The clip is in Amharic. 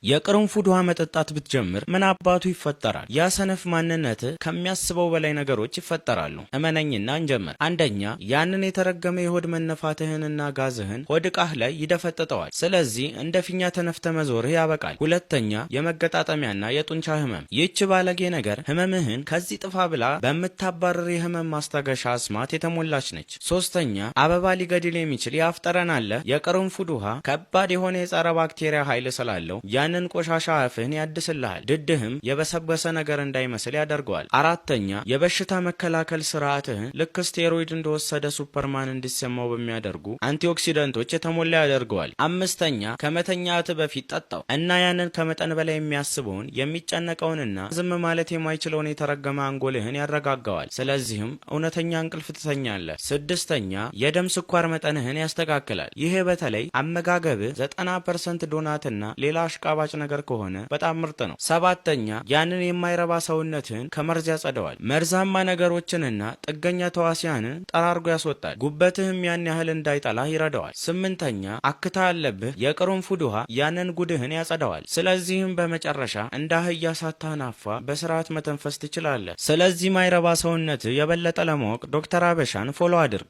የቅርንፉድ ውሃ መጠጣት ብትጀምር ምን አባቱ ይፈጠራል? ያ ሰነፍ ማንነትህ ከሚያስበው በላይ ነገሮች ይፈጠራሉ። እመነኝና እንጀምር። አንደኛ፣ ያንን የተረገመ የሆድ መነፋትህንና ጋዝህን ሆድ ዕቃህ ላይ ይደፈጥጠዋል። ስለዚህ እንደ ፊኛ ተነፍተ መዞርህ ያበቃል። ሁለተኛ፣ የመገጣጠሚያና የጡንቻ ህመም። ይህች ባለጌ ነገር ህመምህን ከዚህ ጥፋ ብላ በምታባረር የህመም ማስታገሻ አስማት የተሞላች ነች። ሶስተኛ፣ አበባ ሊገድል የሚችል የአፍ ጠረን አለ። የቅርንፉድ ውሃ ከባድ የሆነ የጸረ ባክቴሪያ ኃይል ስላለው ያንን ቆሻሻ አፍህን ያድስልሃል። ድድህም የበሰበሰ ነገር እንዳይመስል ያደርገዋል። አራተኛ፣ የበሽታ መከላከል ስርዓትህን ልክ ስቴሮይድ እንደወሰደ ሱፐርማን እንዲሰማው በሚያደርጉ አንቲኦክሲደንቶች የተሞላ ያደርገዋል። አምስተኛ፣ ከመተኛት በፊት ጠጣው እና ያንን ከመጠን በላይ የሚያስበውን የሚጨነቀውንና ዝም ማለት የማይችለውን የተረገመ አንጎልህን ያረጋጋዋል። ስለዚህም እውነተኛ እንቅልፍ ትተኛለህ። ስድስተኛ፣ የደም ስኳር መጠንህን ያስተካክላል። ይሄ በተለይ አመጋገብህ 90% ዶናትና ሌላ አሽቃባጭ ነገር ከሆነ በጣም ምርጥ ነው። ሰባተኛ፣ ያንን የማይረባ ሰውነትህን ከመርዝ ያጸደዋል። መርዛማ ነገሮችንና ጥገኛ ተዋሲያንን ጠራርጎ ያስወጣል። ጉበትህም ያን ያህል እንዳይጠላህ ይረዳዋል። ስምንተኛ፣ አክታ አለብህ። የቅርንፉድ ውሃ ያንን ጉድህን ያጸደዋል። ስለዚህም በመጨረሻ እንደ አህያ ሳታናፋ በስርዓት መተንፈስ ትችላለህ። ስለዚህ ማይረባ ሰውነትህ የበለጠ ለማወቅ ዶክተር አበሻን ፎሎ አድርግ።